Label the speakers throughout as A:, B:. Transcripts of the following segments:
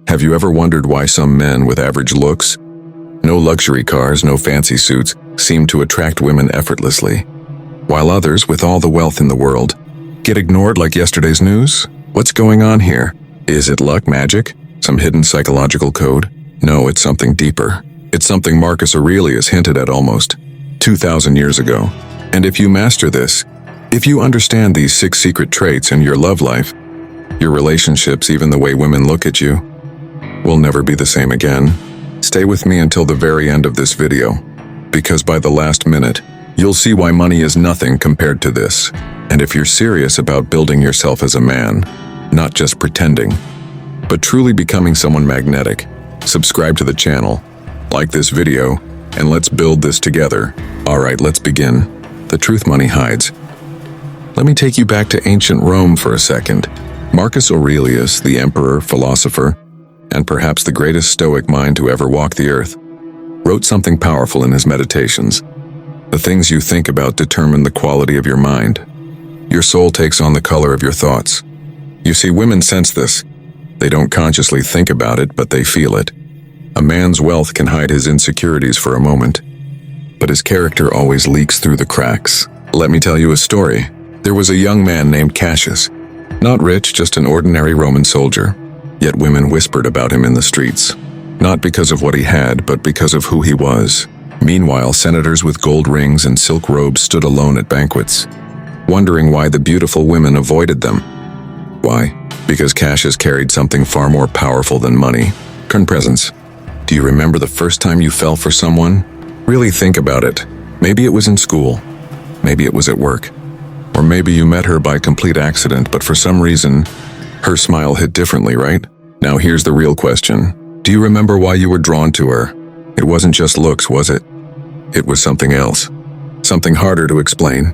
A: Have you ever wondered why some men with average looks, no luxury cars, no fancy suits, seem to attract women effortlessly, while others with all the wealth in the world get ignored like yesterday's news? What's going on here? Is it luck, magic, some hidden psychological code? No, it's something deeper. It's something Marcus Aurelius hinted at almost 2,000 years ago. And if you master this, if you understand these 6 secret traits in your love life, your relationships, even the way women look at you, will never be the same again. Stay with me until the very end of this video, because by the last minute, you'll see why money is nothing compared to this. And if you're serious about building yourself as a man, not just pretending, but truly becoming someone magnetic, subscribe to the channel, like this video, and let's build this together. Alright, let's begin. The truth money hides. Let me take you back to ancient Rome for a second. Marcus Aurelius, the emperor, philosopher, and perhaps the greatest Stoic mind to ever walk the earth, wrote something powerful in his meditations. The things you think about determine the quality of your mind. Your soul takes on the color of your thoughts. You see, women sense this. They don't consciously think about it, but they feel it. A man's wealth can hide his insecurities for a moment, but his character always leaks through the cracks. Let me tell you a story. There was a young man named Cassius. Not rich, just an ordinary Roman soldier. Yet women whispered about him in the streets. Not because of what he had, but because of who he was. Meanwhile, senators with gold rings and silk robes stood alone at banquets, wondering why the beautiful women avoided them. Why? Because Cassius carried something far more powerful than money. Presence. Do you remember the first time you fell for someone? Really think about it. Maybe it was in school. Maybe it was at work. Or maybe you met her by complete accident, but for some reason, her smile hit differently, right? Now here's the real question. Do you remember why you were drawn to her? It wasn't just looks, was it? It was something else. Something harder to explain.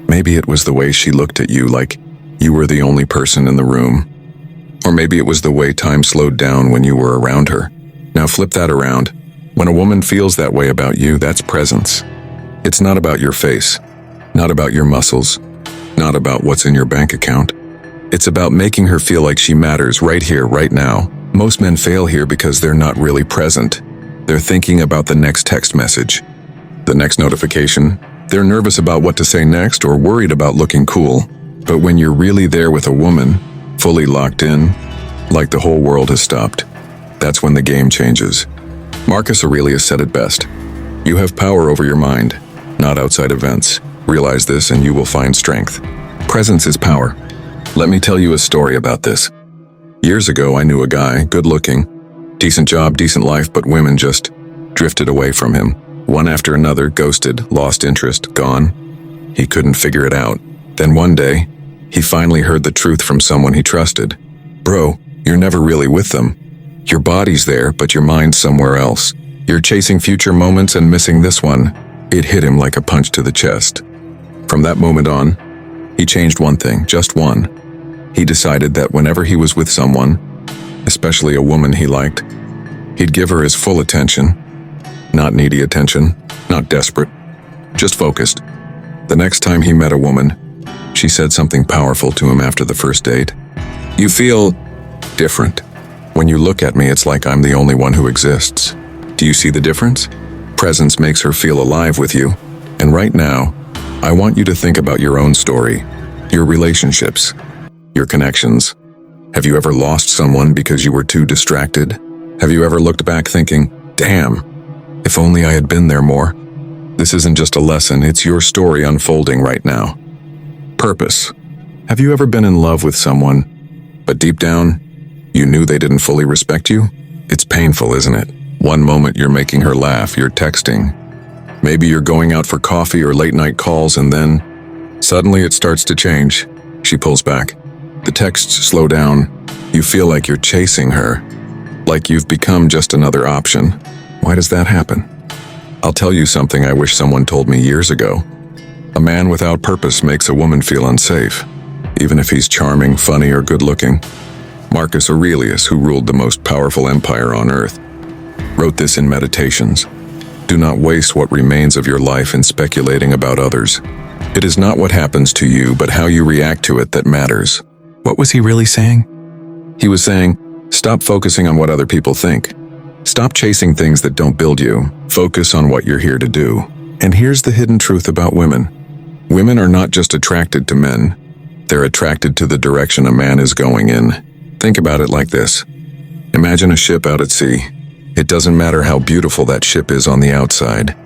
A: Maybe it was the way she looked at you like you were the only person in the room. Or maybe it was the way time slowed down when you were around her. Now flip that around. When a woman feels that way about you, that's presence. It's not about your face, not about your muscles, not about what's in your bank account. It's about making her feel like she matters right here, right now. Most men fail here because they're not really present. They're thinking about the next text message, the next notification. They're nervous about what to say next or worried about looking cool. But when you're really there with a woman, fully locked in, like the whole world has stopped, that's when the game changes. Marcus Aurelius said it best. You have power over your mind, not outside events. Realize this and you will find strength. Presence is power. Let me tell you a story about this. Years ago, I knew a guy, good looking, decent job, decent life, but women just drifted away from him. One after another, ghosted, lost interest, gone. He couldn't figure it out. Then one day, he finally heard the truth from someone he trusted. Bro, you're never really with them. Your body's there, but your mind's somewhere else. You're chasing future moments and missing this one. It hit him like a punch to the chest. From that moment on, he changed one thing, just one. He decided that whenever he was with someone, especially a woman he liked, he'd give her his full attention. Not needy attention, not desperate, just focused. The next time he met a woman, she said something powerful to him after the first date. You feel different. When you look at me, it's like I'm the only one who exists. Do you see the difference? Presence makes her feel alive with you. And right now, I want you to think about your own story, your relationships, your connections. Have you ever lost someone because you were too distracted? Have you ever looked back thinking, damn, if only I had been there more? This isn't just a lesson, it's your story unfolding right now. Purpose. Have you ever been in love with someone, but deep down, you knew they didn't fully respect you? It's painful, isn't it? One moment you're making her laugh, you're texting. Maybe you're going out for coffee or late night calls, and then suddenly it starts to change. She pulls back. The texts slow down. You feel like you're chasing her, like you've become just another option. Why does that happen? I'll tell you something I wish someone told me years ago. A man without purpose makes a woman feel unsafe, even if he's charming, funny, or good-looking. Marcus Aurelius, who ruled the most powerful empire on earth, wrote this in Meditations. Do not waste what remains of your life in speculating about others. It is not what happens to you, but how you react to it that matters. What was he really saying? He was saying, Stop focusing on what other people think. Stop chasing things that don't build you. Focus on what you're here to do. And here's the hidden truth about women. Women are not just attracted to men. They're attracted to the direction a man is going in. Think about it like this. Imagine a ship out at sea. It doesn't matter how beautiful that ship is on the outside.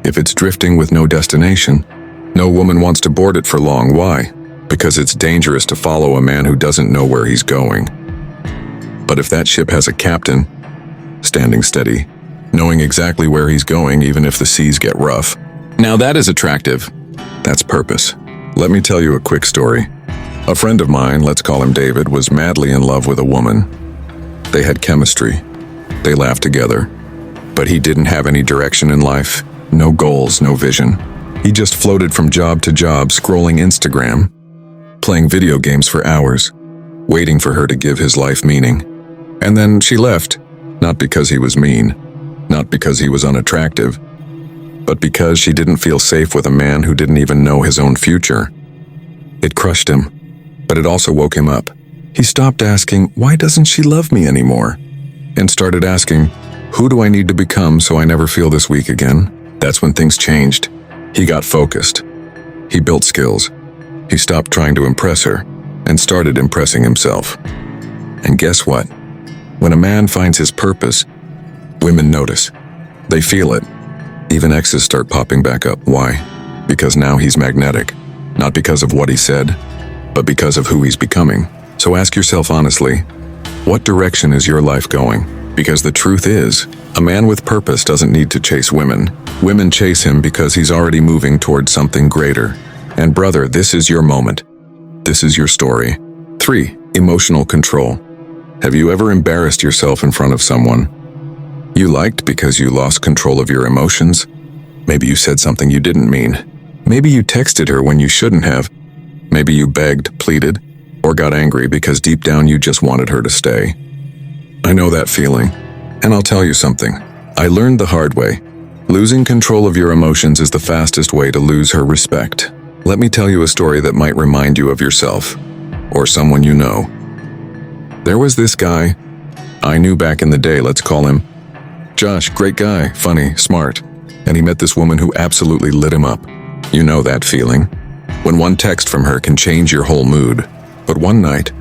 A: If it's drifting with no destination, no woman wants to board it for long. Why? Because it's dangerous to follow a man who doesn't know where he's going. But if that ship has a captain, standing steady, knowing exactly where he's going even if the seas get rough, now that is attractive. That's purpose. Let me tell you a quick story. A friend of mine, let's call him David, was madly in love with a woman. They had chemistry. They laughed together. But he didn't have any direction in life, no goals, no vision. He just floated from job to job, scrolling Instagram, playing video games for hours, waiting for her to give his life meaning. And then she left, not because he was mean, not because he was unattractive, but because she didn't feel safe with a man who didn't even know his own future. It crushed him, but it also woke him up. He stopped asking, "Why doesn't she love me anymore?" and started asking, "Who do I need to become so I never feel this weak again?" That's when things changed. He got focused. He built skills. He stopped trying to impress her and started impressing himself. And guess what? When a man finds his purpose, women notice. They feel it. Even exes start popping back up. Why? Because now he's magnetic. Not because of what he said, but because of who he's becoming. So ask yourself honestly, what direction is your life going? Because the truth is, a man with purpose doesn't need to chase women. Women chase him because he's already moving towards something greater. And brother, this is your moment. This is your story. 3. Emotional control. Have you ever embarrassed yourself in front of someone you liked because you lost control of your emotions? Maybe you said something you didn't mean. Maybe you texted her when you shouldn't have. Maybe you begged, pleaded, or got angry because deep down you just wanted her to stay. I know that feeling. And I'll tell you something. I learned the hard way. Losing control of your emotions is the fastest way to lose her respect. Let me tell you a story that might remind you of yourself, or someone you know. There was this guy I knew back in the day, let's call him Josh, great guy, funny, smart. And he met this woman who absolutely lit him up. You know that feeling. When one text from her can change your whole mood. But one night,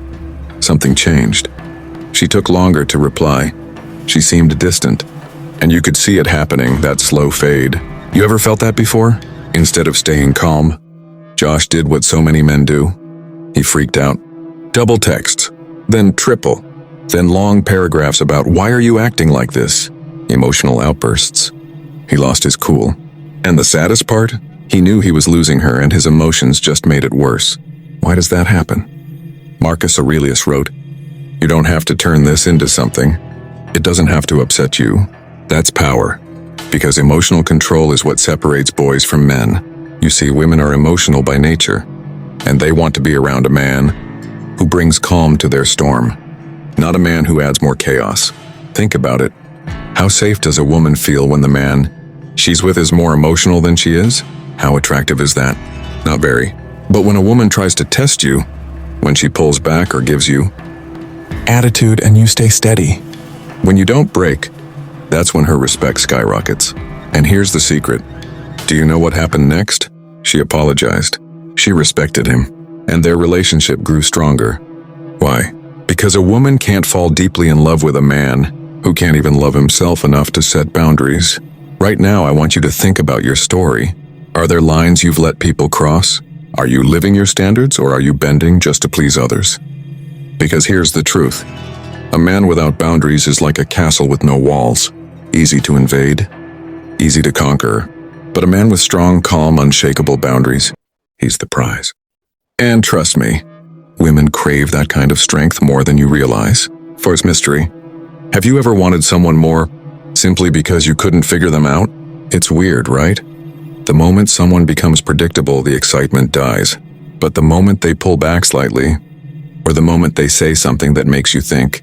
A: something changed. She took longer to reply. She seemed distant. And you could see it happening, that slow fade. You ever felt that before? Instead of staying calm, Josh did what so many men do. He freaked out. Double texts, then triple, then long paragraphs about why are you acting like this? Emotional outbursts. He lost his cool. And the saddest part? He knew he was losing her and his emotions just made it worse. Why does that happen? Marcus Aurelius wrote, "You don't have to turn this into something. It doesn't have to upset you." That's power. Because emotional control is what separates boys from men. You see, women are emotional by nature, and they want to be around a man who brings calm to their storm, not a man who adds more chaos. Think about it. How safe does a woman feel when the man she's with is more emotional than she is? How attractive is that? Not very. But when a woman tries to test you, when she pulls back or gives you attitude and you stay steady, when you don't break, that's when her respect skyrockets. And here's the secret. Do you know what happened next? She apologized. She respected him, and their relationship grew stronger. Why? Because a woman can't fall deeply in love with a man who can't even love himself enough to set boundaries. Right now, I want you to think about your story. Are there lines you've let people cross? Are you living your standards, or are you bending just to please others? Because here's the truth. A man without boundaries is like a castle with no walls. Easy to invade, easy to conquer. But a man with strong, calm, unshakable boundaries, he's the prize. And trust me, women crave that kind of strength more than you realize. For its mystery. Have you ever wanted someone more simply because you couldn't figure them out? It's weird, right? The moment someone becomes predictable, the excitement dies. But the moment they pull back slightly, or the moment they say something that makes you think,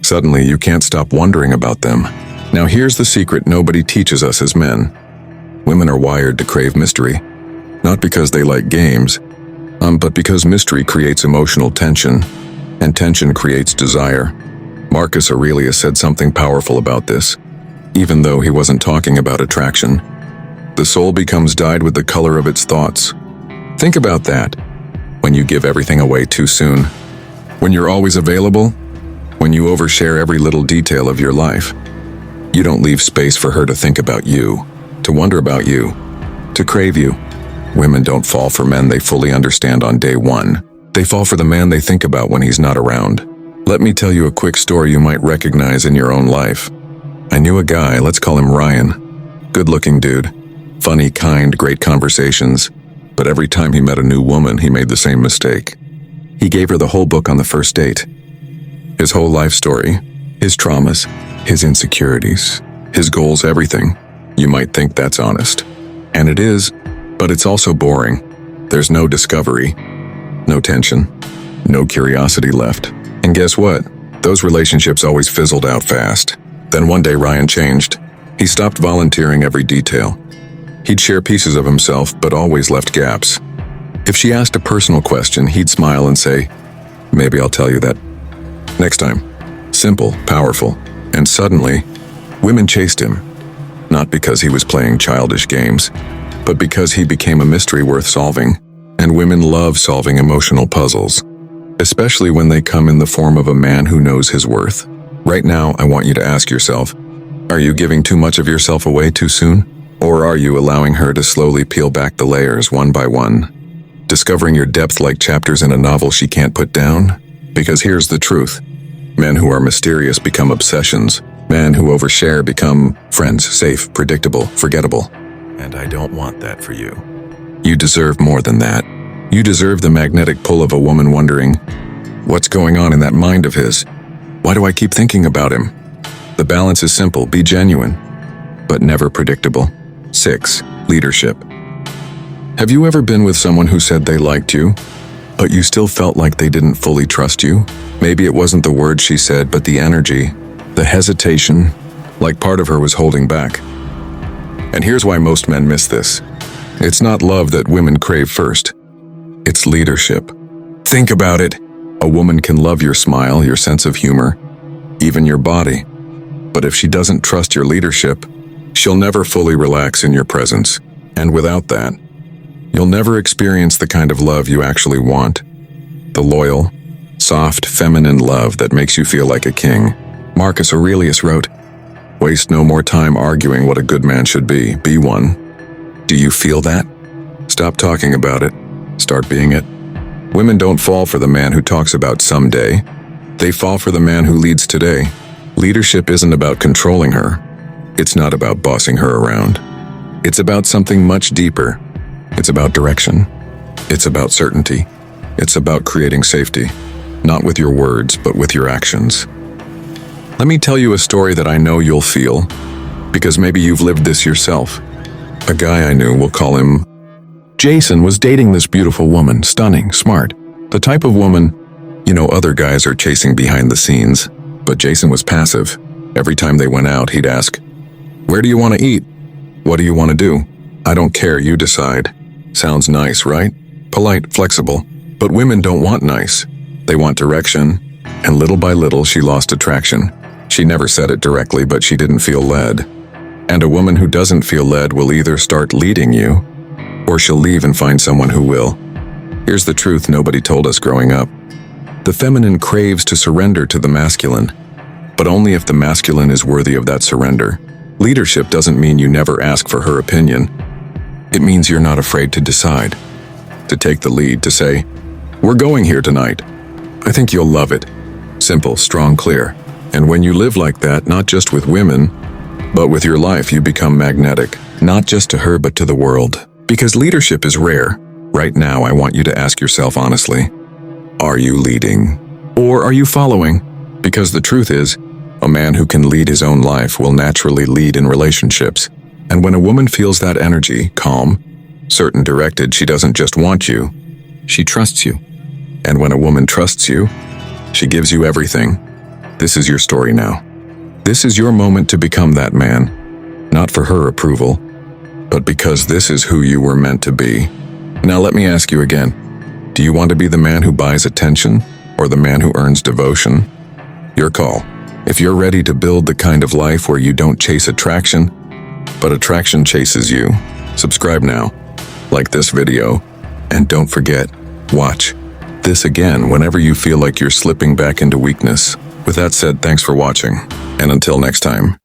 A: suddenly you can't stop wondering about them. Now here's the secret nobody teaches us as men. Women are wired to crave mystery, not because they like games, but because mystery creates emotional tension, and tension creates desire. Marcus Aurelius said something powerful about this, even though he wasn't talking about attraction. The soul becomes dyed with the color of its thoughts. Think about that. When you give everything away too soon, when you're always available, when you overshare every little detail of your life, you don't leave space for her to think about you, to wonder about you, to crave you. Women don't fall for men they fully understand on day one. They fall for the man they think about when he's not around. Let me tell you a quick story you might recognize in your own life. I knew a guy, let's call him Ryan. Good-looking dude. Funny, kind, great conversations. But every time he met a new woman, he made the same mistake. He gave her the whole book on the first date. His whole life story, his traumas, his insecurities, his goals, everything. You might think that's honest. And it is, but it's also boring. There's no discovery, no tension, no curiosity left. And guess what? Those relationships always fizzled out fast. Then one day Ryan changed. He stopped volunteering every detail. He'd share pieces of himself, but always left gaps. If she asked a personal question, he'd smile and say, "Maybe I'll tell you that next time." Simple, powerful, and suddenly, women chased him. Not because he was playing childish games, but because he became a mystery worth solving. And women love solving emotional puzzles, especially when they come in the form of a man who knows his worth. Right now, I want you to ask yourself, are you giving too much of yourself away too soon? Or are you allowing her to slowly peel back the layers one by one, discovering your depth like chapters in a novel she can't put down? Because here's the truth. Men who are mysterious become obsessions. Men who overshare become friends, safe, predictable, forgettable. And I don't want that for you. You deserve more than that. You deserve the magnetic pull of a woman wondering, what's going on in that mind of his? Why do I keep thinking about him? The balance is simple, be genuine, but never predictable. 6. Leadership. Have you ever been with someone who said they liked you, but you still felt like they didn't fully trust you? Maybe it wasn't the words she said, but the energy, the hesitation, like part of her was holding back. And here's why most men miss this. It's not love that women crave first. It's leadership. Think about it. A woman can love your smile, your sense of humor, even your body. But if she doesn't trust your leadership, she'll never fully relax in your presence. And without that, you'll never experience the kind of love you actually want. The loyal, soft, feminine love that makes you feel like a king. Marcus Aurelius wrote, "Waste no more time arguing what a good man should be one." Do you feel that? Stop talking about it. Start being it. Women don't fall for the man who talks about someday. They fall for the man who leads today. Leadership isn't about controlling her. It's not about bossing her around. It's about something much deeper. It's about direction. It's about certainty. It's about creating safety, not with your words, but with your actions. Let me tell you a story that I know you'll feel, because maybe you've lived this yourself. A guy I knew, we'll call him Jason, was dating this beautiful woman, stunning, smart, the type of woman, other guys are chasing behind the scenes, but Jason was passive. Every time they went out, he'd ask, "Where do you want to eat? What do you want to do? I don't care, you decide." Sounds nice, right? Polite, flexible. But women don't want nice. They want direction, and little by little she lost attraction. She never said it directly, but she didn't feel led. And a woman who doesn't feel led will either start leading you, or she'll leave and find someone who will. Here's the truth nobody told us growing up. The feminine craves to surrender to the masculine, but only if the masculine is worthy of that surrender. Leadership doesn't mean you never ask for her opinion. It means you're not afraid to decide, to take the lead, to say, "We're going here tonight. I think you'll love it." Simple, strong, clear. And when you live like that, not just with women, but with your life, you become magnetic, not just to her, but to the world. Because leadership is rare. Right now, I want you to ask yourself honestly, are you leading? Or are you following? Because the truth is, a man who can lead his own life will naturally lead in relationships. And when a woman feels that energy, calm, certain, directed, she doesn't just want you, she trusts you. And when a woman trusts you, she gives you everything. This is your story now. This is your moment to become that man, not for her approval, but because this is who you were meant to be. Now let me ask you again, do you want to be the man who buys attention or the man who earns devotion? Your call. If you're ready to build the kind of life where you don't chase attraction, but attraction chases you, subscribe now, like this video, and don't forget, watch this again whenever you feel like you're slipping back into weakness. With that said, thanks for watching, and until next time.